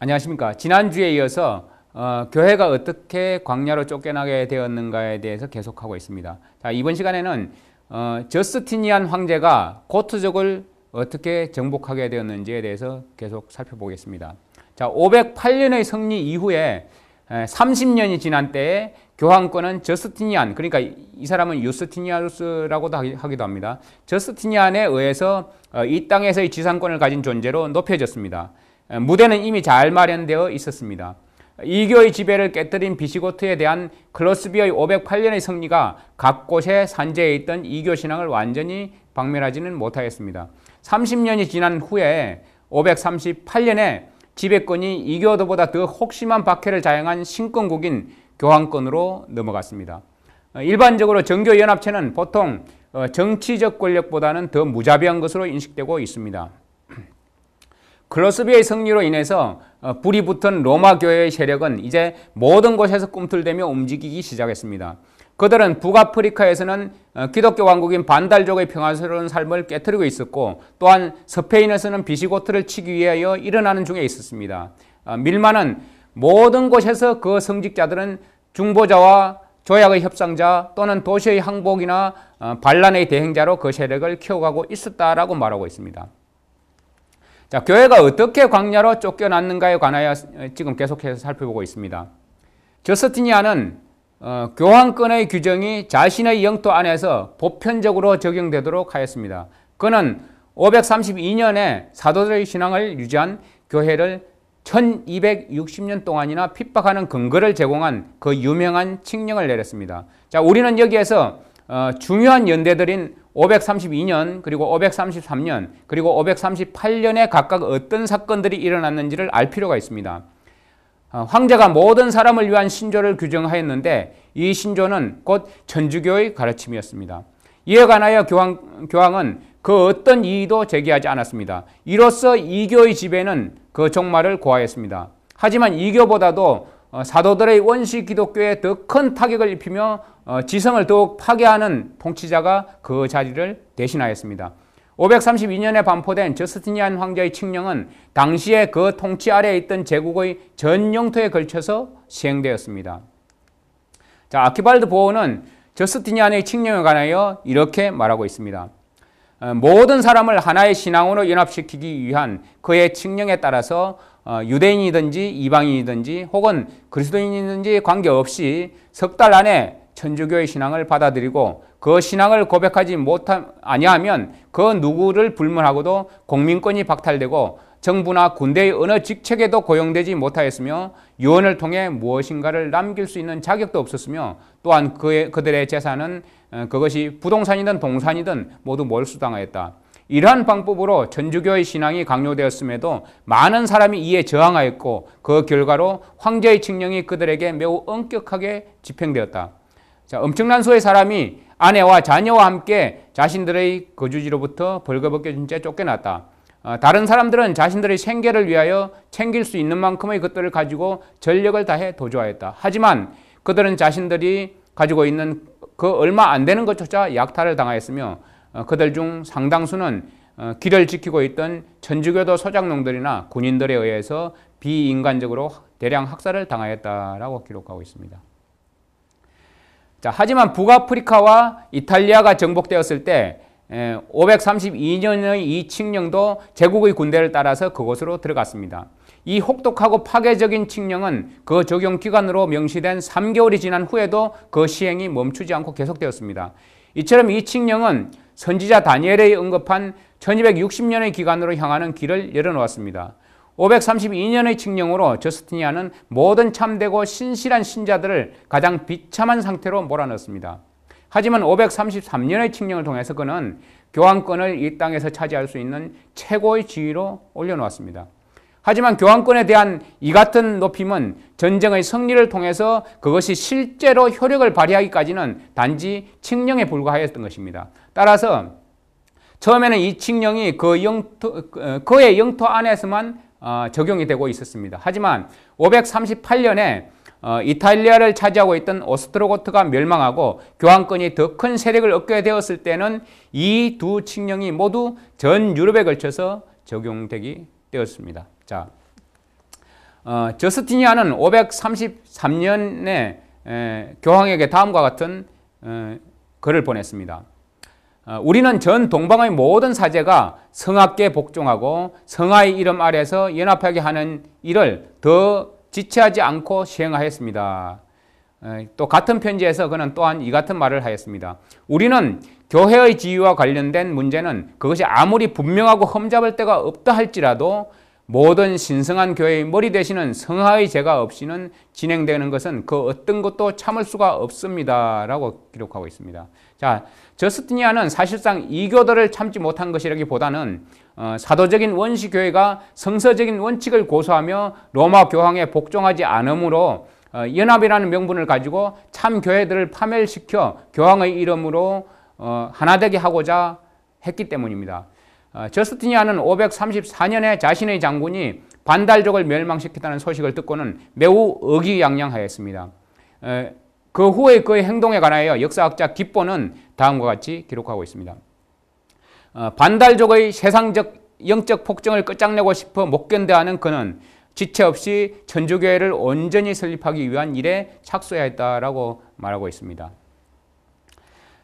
안녕하십니까. 지난주에 이어서 교회가 어떻게 광야로 쫓겨나게 되었는가에 대해서 계속하고 있습니다. 자, 이번 시간에는 저스티니안 황제가 고트족을 어떻게 정복하게 되었는지에 대해서 계속 살펴보겠습니다. 자, 508년의 승리 이후에 30년이 지난 때에 교황권은 저스티니안, 그러니까 이 사람은 유스티니아누스라고도 하기도 합니다. 저스티니안에 의해서 이 땅에서의 지상권을 가진 존재로 높여졌습니다. 무대는 이미 잘 마련되어 있었습니다. 이교의 지배를 깨뜨린 비시고트에 대한 클로스비의 508년의 승리가 각 곳에 산재해 있던 이교 신앙을 완전히 박멸하지는 못하였습니다. 30년이 지난 후에 538년에 지배권이 이교도보다 더 혹심한 박해를 자행한 신권국인 교황권으로 넘어갔습니다. 일반적으로 정교연합체는 보통 정치적 권력보다는 더 무자비한 것으로 인식되고 있습니다. 클로스비의 승리로 인해서 불이 붙은 로마 교회의 세력은 이제 모든 곳에서 꿈틀대며 움직이기 시작했습니다. 그들은 북아프리카에서는 기독교 왕국인 반달족의 평화스러운 삶을 깨뜨리고 있었고, 또한 스페인에서는 비시고트를 치기 위하여 일어나는 중에 있었습니다. 밀마는 모든 곳에서 그 성직자들은 중보자와 조약의 협상자 또는 도시의 항복이나 반란의 대행자로 그 세력을 키워가고 있었다라고 말하고 있습니다. 자, 교회가 어떻게 광야로 쫓겨났는가에 관하여 지금 계속해서 살펴보고 있습니다. 저스티니안은 교황권의 규정이 자신의 영토 안에서 보편적으로 적용되도록 하였습니다. 그는 532년에 사도들의 신앙을 유지한 교회를 1260년 동안이나 핍박하는 근거를 제공한 그 유명한 칙령을 내렸습니다. 자, 우리는 여기에서 중요한 연대들인 532년, 그리고 533년, 그리고 538년에 각각 어떤 사건들이 일어났는지를 알 필요가 있습니다. 황제가 모든 사람을 위한 신조를 규정하였는데 이 신조는 곧 천주교의 가르침이었습니다. 이에 관하여 교황은 그 어떤 이의도 제기하지 않았습니다. 이로써 이교의 지배는 그 종말을 고하였습니다. 하지만 이교보다도 사도들의 원시 기독교에 더 큰 타격을 입히며 지성을 더욱 파괴하는 통치자가 그 자리를 대신하였습니다. 532년에 반포된 저스티니안 황제의 칙령은 당시에 그 통치 아래에 있던 제국의 전 영토에 걸쳐서 시행되었습니다. 자, 아키발드 보호는 저스티니안의 칙령에 관하여 이렇게 말하고 있습니다. 모든 사람을 하나의 신앙으로 연합시키기 위한 그의 칙령에 따라서 유대인이든지 이방인이든지 혹은 그리스도인이든지 관계없이 석 달 안에 천주교의 신앙을 받아들이고 그 신앙을 고백하지 아니하면 그 누구를 불문하고도 공민권이 박탈되고 정부나 군대의 어느 직책에도 고용되지 못하였으며 유언을 통해 무엇인가를 남길 수 있는 자격도 없었으며 또한 그들의 재산은 그것이 부동산이든 동산이든 모두 몰수당하였다. 이러한 방법으로 천주교의 신앙이 강요되었음에도 많은 사람이 이에 저항하였고 그 결과로 황제의 칙령이 그들에게 매우 엄격하게 집행되었다. 자, 엄청난 수의 사람이 아내와 자녀와 함께 자신들의 거주지로부터 벌거벗겨진 채 쫓겨났다. 다른 사람들은 자신들의 생계를 위하여 챙길 수 있는 만큼의 것들을 가지고 전력을 다해 도주하였다. 하지만 그들은 자신들이 가지고 있는 그 얼마 안 되는 것조차 약탈을 당하였으며 그들 중 상당수는 길을 지키고 있던 천주교도 소작농들이나 군인들에 의해서 비인간적으로 대량 학살을 당하였다라고 기록하고 있습니다. 자, 하지만 북아프리카와 이탈리아가 정복되었을 때 532년의 이 칙령도 제국의 군대를 따라서 그곳으로 들어갔습니다. 이 혹독하고 파괴적인 칙령은 그 적용 기간으로 명시된 3개월이 지난 후에도 그 시행이 멈추지 않고 계속되었습니다. 이처럼 이 칙령은 선지자 다니엘이 언급한 1260년의 기간으로 향하는 길을 열어놓았습니다. 532년의 칙령으로 저스티니안은 모든 참되고 신실한 신자들을 가장 비참한 상태로 몰아넣었습니다. 하지만 533년의 칙령을 통해서 그는 교황권을 이 땅에서 차지할 수 있는 최고의 지위로 올려놓았습니다. 하지만 교황권에 대한 이 같은 높임은 전쟁의 승리를 통해서 그것이 실제로 효력을 발휘하기까지는 단지 칙령에 불과하였던 것입니다. 따라서 처음에는 이 칙령이 그의 영토 안에서만 적용이 되고 있었습니다. 하지만 538년에 이탈리아를 차지하고 있던 오스트로고트가 멸망하고 교황권이 더 큰 세력을 얻게 되었을 때는 이 두 칙령이 모두 전 유럽에 걸쳐서 적용되게 되었습니다. 자, 저스티니안은 533년에 교황에게 다음과 같은 글을 보냈습니다. 우리는 전 동방의 모든 사제가 성악께 복종하고 성하의 이름 아래서 연합하게 하는 일을 더 지체하지 않고 시행하였습니다. 또 같은 편지에서 그는 또한 이 같은 말을 하였습니다. 우리는 교회의 지위와 관련된 문제는 그것이 아무리 분명하고 흠잡을 데가 없다 할지라도 모든 신성한 교회의 머리 되시는 성하의 제가 없이는 진행되는 것은 그 어떤 것도 참을 수가 없습니다. 라고 기록하고 있습니다. 자, 저스티니안은 사실상 이교도를 참지 못한 것이라기보다는 사도적인 원시교회가 성서적인 원칙을 고수하며 로마 교황에 복종하지 않으므로 연합이라는 명분을 가지고 참 교회들을 파멸시켜 교황의 이름으로 하나 되게 하고자 했기 때문입니다. 저스티니안은 534년에 자신의 장군이 반달족을 멸망시켰다는 소식을 듣고는 매우 의기양양하였습니다. 그 후에 그의 행동에 관하여 역사학자 기뽀는 다음과 같이 기록하고 있습니다. 반달족의 세상적 영적 폭정을 끝장내고 싶어 못 견뎌하는 그는 지체 없이 천주교회를 온전히 설립하기 위한 일에 착수해야 했다라고 말하고 있습니다.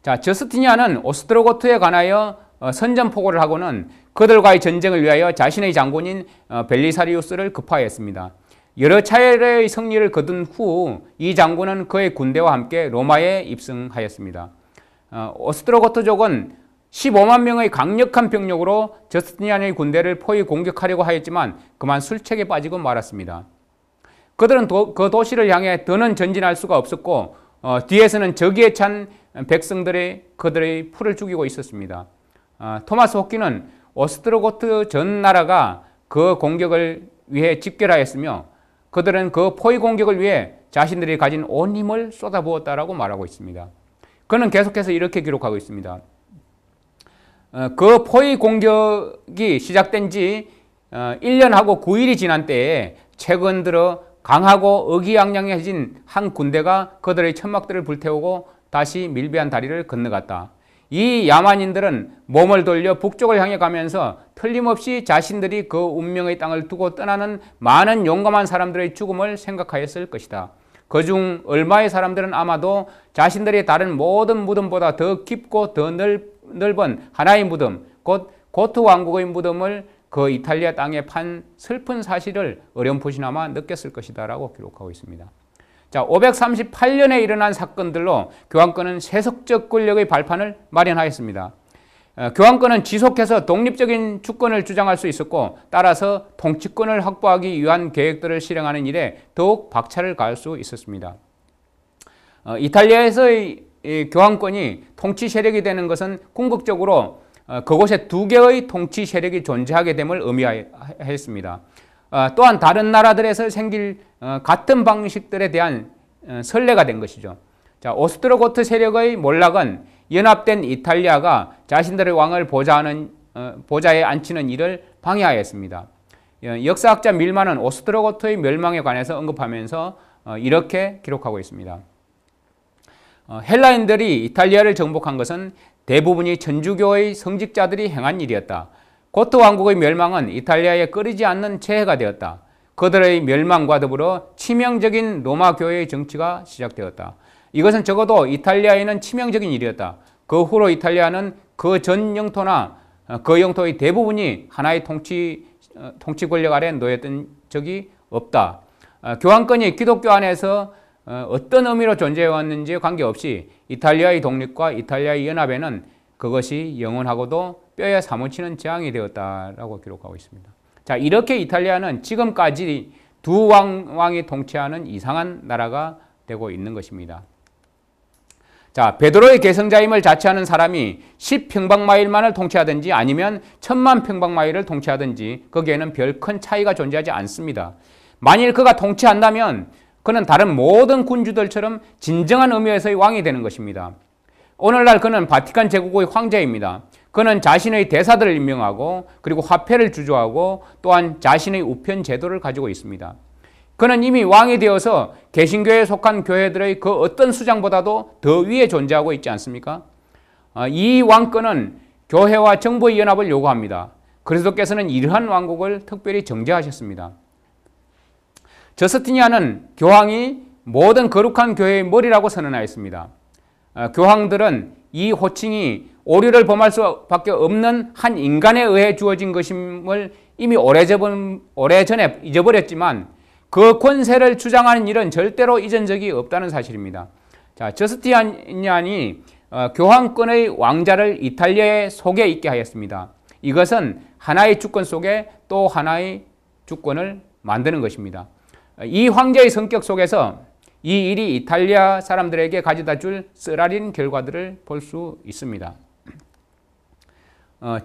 자, 저스티니안은 오스트로고트에 관하여 선전포고를 하고는 그들과의 전쟁을 위하여 자신의 장군인 벨리사리우스를 급파했습니다. 여러 차례의 승리를 거둔 후 이 장군은 그의 군대와 함께 로마에 입성하였습니다. 오스트로고트족은 15만 명의 강력한 병력으로 저스티니안의 군대를 포위 공격하려고 하였지만 그만 술책에 빠지고 말았습니다. 그들은 그 도시를 향해 더는 전진할 수가 없었고 뒤에서는 저기에 찬 백성들이 그들의 풀을 죽이고 있었습니다. 토마스 호키는 오스트로고트 전 나라가 그 공격을 위해 집결하였으며 그들은 그 포위 공격을 위해 자신들이 가진 온 힘을 쏟아부었다라고 말하고 있습니다. 그는 계속해서 이렇게 기록하고 있습니다. 그 포위 공격이 시작된 지 1년하고 9일이 지난 때에 최근 들어 강하고 의기양양해진 한 군대가 그들의 천막들을 불태우고 다시 밀배한 다리를 건너갔다. 이 야만인들은 몸을 돌려 북쪽을 향해 가면서 틀림없이 자신들이 그 운명의 땅을 두고 떠나는 많은 용감한 사람들의 죽음을 생각하였을 것이다. 그중 얼마의 사람들은 아마도 자신들이 다른 모든 무덤보다 더 깊고 더 넓은 하나의 무덤, 곧 고트 왕국의 무덤을 그 이탈리아 땅에 판 슬픈 사실을 어렴풋이나마 느꼈을 것이다 라고 기록하고 있습니다. 자, 538년에 일어난 사건들로 교황권은 세속적 권력의 발판을 마련하였습니다. 교황권은 지속해서 독립적인 주권을 주장할 수 있었고 따라서 통치권을 확보하기 위한 계획들을 실행하는 일에 더욱 박차를 가할 수 있었습니다. 이탈리아에서의 교황권이 통치 세력이 되는 것은 궁극적으로 그곳에 두 개의 통치 세력이 존재하게 됨을 의미하였습니다. 또한 다른 나라들에서 생길 같은 방식들에 대한 선례가 된 것이죠. 자, 오스트로고트 세력의 몰락은 연합된 이탈리아가 자신들의 왕을 보좌에 앉히는 일을 방해하였습니다. 역사학자 밀만은 오스트로고트의 멸망에 관해서 언급하면서 이렇게 기록하고 있습니다. 헬라인들이 이탈리아를 정복한 것은 대부분이 천주교의 성직자들이 행한 일이었다. 고트 왕국의 멸망은 이탈리아에 끊이지 않는 재해가 되었다. 그들의 멸망과 더불어 치명적인 로마 교회의 정치가 시작되었다. 이것은 적어도 이탈리아에는 치명적인 일이었다. 그 후로 이탈리아는 그 전 영토나 그 영토의 대부분이 하나의 통치 권력 아래 놓였던 적이 없다. 교황권이 기독교 안에서 어떤 의미로 존재해왔는지에 관계없이 이탈리아의 독립과 이탈리아의 연합에는 그것이 영원하고도 뼈에 사무치는 재앙이 되었다라고 기록하고 있습니다. 자, 이렇게 이탈리아는 지금까지 두 왕이 통치하는 이상한 나라가 되고 있는 것입니다. 자, 베드로의 계승자임을 자처하는 사람이 10평방마일만을 통치하든지 아니면 1000만 평방마일을 통치하든지 거기에는 별 큰 차이가 존재하지 않습니다. 만일 그가 통치한다면 그는 다른 모든 군주들처럼 진정한 의미에서의 왕이 되는 것입니다. 오늘날 그는 바티칸 제국의 황제입니다. 그는 자신의 대사들을 임명하고 그리고 화폐를 주조하고 또한 자신의 우편 제도를 가지고 있습니다. 그는 이미 왕이 되어서 개신교에 속한 교회들의 그 어떤 수장보다도 더 위에 존재하고 있지 않습니까? 이 왕권은 교회와 정부의 연합을 요구합니다. 그리스도께서는 이러한 왕국을 특별히 정죄하셨습니다. 저스티니안은 교황이 모든 거룩한 교회의 머리라고 선언하였습니다. 교황들은 이 호칭이 오류를 범할 수밖에 없는 한 인간에 의해 주어진 것임을 이미 오래전에 잊어버렸지만 그 권세를 주장하는 일은 절대로 잊은 적이 없다는 사실입니다. 자, 저스티니안이 교황권의 왕자를 이탈리아에 속에 있게 하였습니다. 이것은 하나의 주권 속에 또 하나의 주권을 만드는 것입니다. 이 황제의 성격 속에서 이 일이 이탈리아 사람들에게 가져다 줄 쓰라린 결과들을 볼 수 있습니다.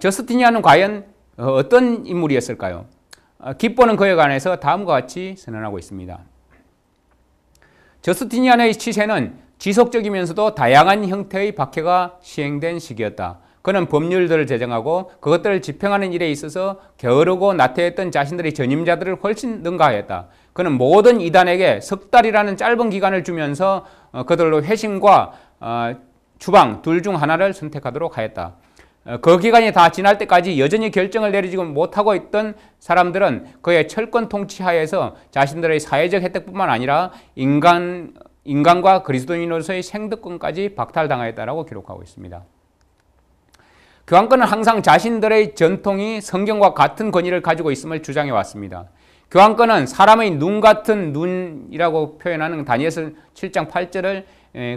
저스티니안은 과연 어떤 인물이었을까요? 기뽀는 그에 관해서 다음과 같이 선언하고 있습니다. 저스티니안의 치세는 지속적이면서도 다양한 형태의 박해가 시행된 시기였다. 그는 법률들을 제정하고 그것들을 집행하는 일에 있어서 게으르고 나태했던 자신들의 전임자들을 훨씬 능가하였다. 그는 모든 이단에게 석 달이라는 짧은 기간을 주면서 그들로 회심과 추방 둘 중 하나를 선택하도록 하였다. 그 기간이 다 지날 때까지 여전히 결정을 내리지 못하고 있던 사람들은 그의 철권 통치하에서 자신들의 사회적 혜택뿐만 아니라 인간과 그리스도인으로서의 생득권까지 박탈당하였다라고 기록하고 있습니다. 교황권은 항상 자신들의 전통이 성경과 같은 권위를 가지고 있음을 주장해 왔습니다. 교황권은 사람의 눈 같은 눈이라고 표현하는 다니엘서 7장 8절을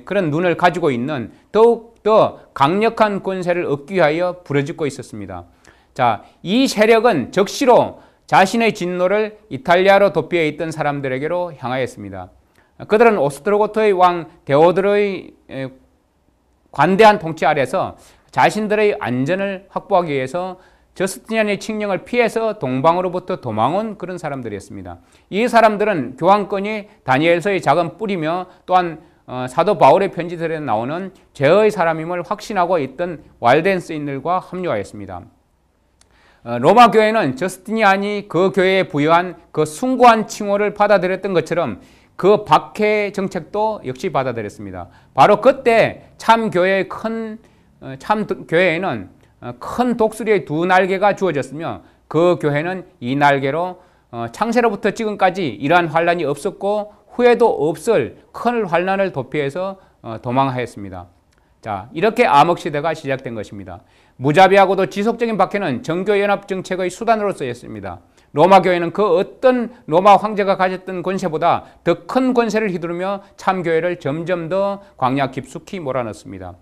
그런 눈을 가지고 있는 더욱더 강력한 권세를 얻기 위하여 부르짖고 있었습니다. 자, 이 세력은 적시로 자신의 진노를 이탈리아로 도피해 있던 사람들에게로 향하였습니다. 그들은 오스트로고트의 왕 데오드르의 관대한 통치 아래서 자신들의 안전을 확보하기 위해서 저스티니안의 칙령을 피해서 동방으로부터 도망온 그런 사람들이었습니다. 이 사람들은 교황권이 다니엘서의 작은 뿌리며 또한 사도 바울의 편지들에 나오는 죄의 사람임을 확신하고 있던 왈덴스인들과 합류하였습니다. 로마 교회는 저스티니안이 그 교회에 부여한 그 숭고한 칭호를 받아들였던 것처럼 그 박해 정책도 역시 받아들였습니다. 바로 그때 참 교회에는 큰 독수리의 두 날개가 주어졌으며 그 교회는 이 날개로 창세로부터 지금까지 이러한 환란이 없었고 후에도 없을 큰 환란을 도피해서 도망하였습니다. 자, 이렇게 암흑시대가 시작된 것입니다. 무자비하고도 지속적인 박해는 정교연합 정책의 수단으로 쓰였습니다. 로마 교회는 그 어떤 로마 황제가 가졌던 권세보다 더 큰 권세를 휘두르며 참교회를 점점 더 광야 깊숙이 몰아넣습니다.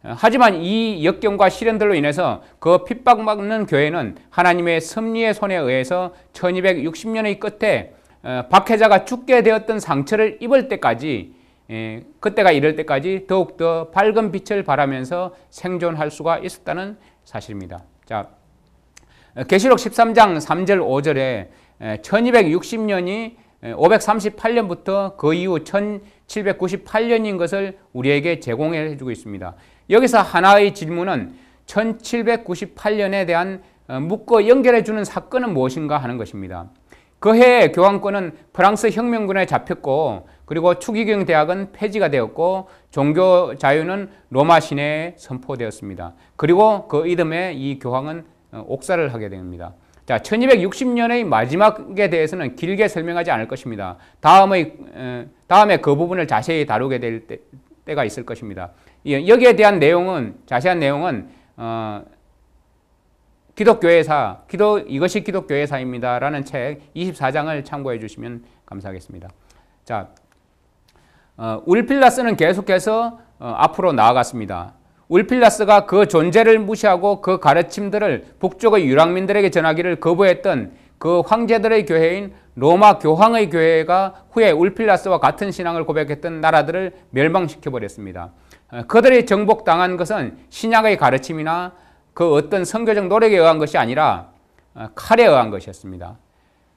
하지만 이 역경과 시련들로 인해서 그 핍박받는 교회는 하나님의 섭리의 손에 의해서 1260년의 끝에 박해자가 죽게 되었던 상처를 입을 때까지 그때가 이럴 때까지 더욱더 밝은 빛을 발하면서 생존할 수가 있었다는 사실입니다. 자, 계시록 13장 3절 5절에 1260년이 538년부터 그 이후 1798년인 것을 우리에게 제공해 주고 있습니다. 여기서 하나의 질문은 1798년에 대한 묶어 연결해 주는 사건은 무엇인가 하는 것입니다. 그 해에 교황권은 프랑스 혁명군에 잡혔고 그리고 추기경 대학은 폐지가 되었고 종교 자유는 로마 시내에 선포되었습니다. 그리고 그 이듬해 이 교황은 옥살을 하게 됩니다. 자, 1260년의 마지막에 대해서는 길게 설명하지 않을 것입니다. 다음에 그 부분을 자세히 다루게 될 때가 있을 것입니다. 여기에 대한 내용은 자세한 내용은 이것이 기독교회사입니다라는 책 24장을 참고해 주시면 감사하겠습니다. 자, 울필라스는 계속해서 앞으로 나아갔습니다. 울필라스가 그 존재를 무시하고 그 가르침들을 북쪽의 유랑민들에게 전하기를 거부했던 그 황제들의 교회인 로마 교황의 교회가 후에 울필라스와 같은 신앙을 고백했던 나라들을 멸망시켜버렸습니다. 그들이 정복당한 것은 신약의 가르침이나 그 어떤 선교적 노력에 의한 것이 아니라 칼에 의한 것이었습니다.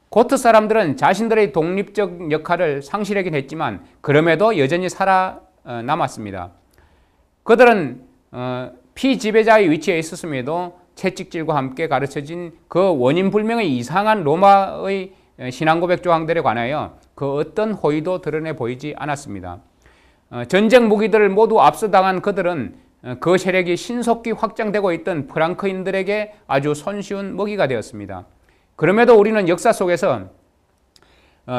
고트 사람들은 자신들의 독립적 역할을 상실하긴 했지만 그럼에도 여전히 살아남았습니다. 그들은 피지배자의 위치에 있었음에도 채찍질과 함께 가르쳐진 그 원인불명의 이상한 로마의 신앙고백 조항들에 관하여 그 어떤 호의도 드러내 보이지 않았습니다. 전쟁 무기들을 모두 압수당한 그들은 그 세력이 신속히 확장되고 있던 프랑크인들에게 아주 손쉬운 먹이가 되었습니다. 그럼에도 우리는 역사 속에서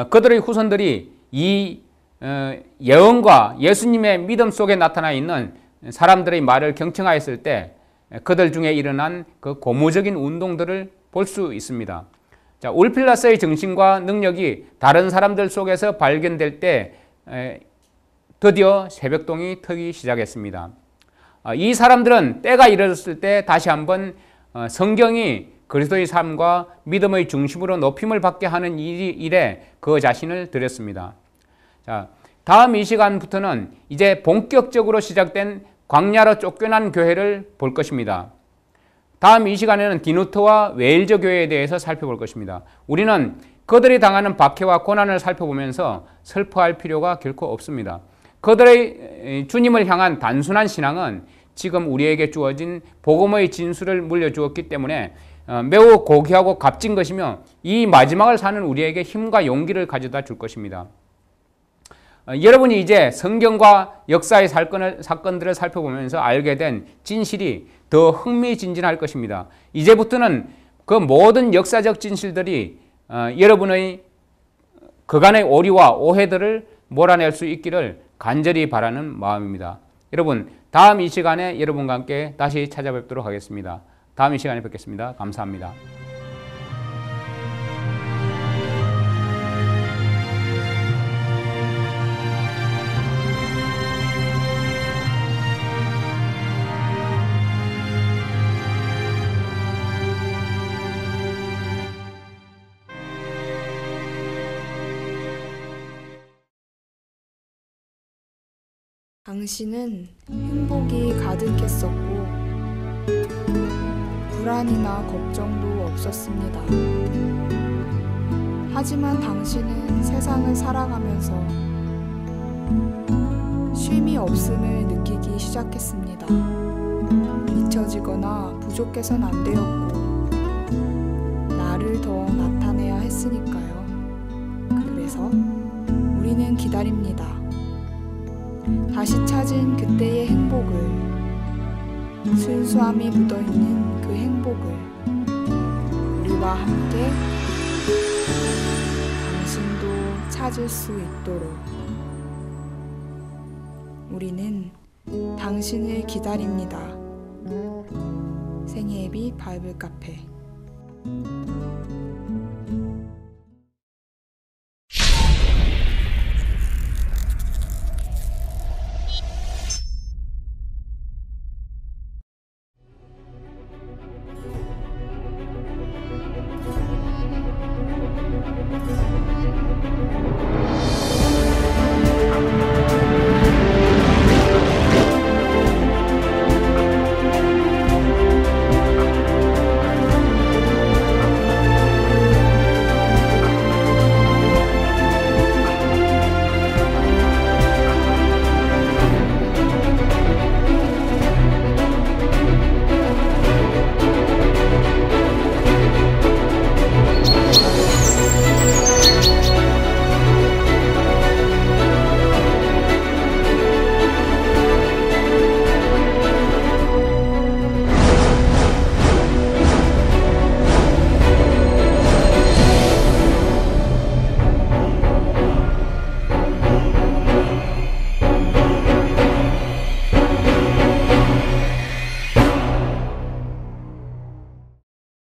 그들의 후손들이 이 예언과 예수님의 믿음 속에 나타나 있는 사람들의 말을 경청하였을 때 그들 중에 일어난 그 고무적인 운동들을 볼 수 있습니다. 자, 울필라스의 정신과 능력이 다른 사람들 속에서 발견될 때 드디어 새벽동이 트기 시작했습니다. 이 사람들은 때가 이르렀을 때 다시 한번 성경이 그리스도의 삶과 믿음의 중심으로 높임을 받게 하는 일에 그 자신을 들였습니다. 자, 다음 이 시간부터는 이제 본격적으로 시작된 광야로 쫓겨난 교회를 볼 것입니다. 다음 이 시간에는 디누트와 웨일즈 교회에 대해서 살펴볼 것입니다. 우리는 그들이 당하는 박해와 고난을 살펴보면서 슬퍼할 필요가 결코 없습니다. 그들의 주님을 향한 단순한 신앙은 지금 우리에게 주어진 복음의 진수를 물려주었기 때문에 매우 고귀하고 값진 것이며 이 마지막을 사는 우리에게 힘과 용기를 가져다 줄 것입니다. 여러분이 이제 성경과 역사의 사건들을 살펴보면서 알게 된 진실이 더 흥미진진할 것입니다. 이제부터는 그 모든 역사적 진실들이 여러분의 그간의 오리와 오해들을 몰아낼 수 있기를 간절히 바라는 마음입니다. 여러분, 다음 이 시간에 여러분과 함께 다시 찾아뵙도록 하겠습니다. 다음 이 시간에 뵙겠습니다. 감사합니다. 당신은 행복이 가득했었고 불안이나 걱정도 없었습니다. 하지만 당신은 세상을 살아가면서 쉼이 없음을 느끼기 시작했습니다. 잊혀지거나 부족해선 안 되었고 나를 더 나타내야 했으니까요. 그래서 우리는 기다립니다. 다시 찾은 그때의 행복을, 순수함이 묻어있는 그 행복을 우리와 함께 당신도 찾을 수 있도록 우리는 당신을 기다립니다. 생애비 바이블 카페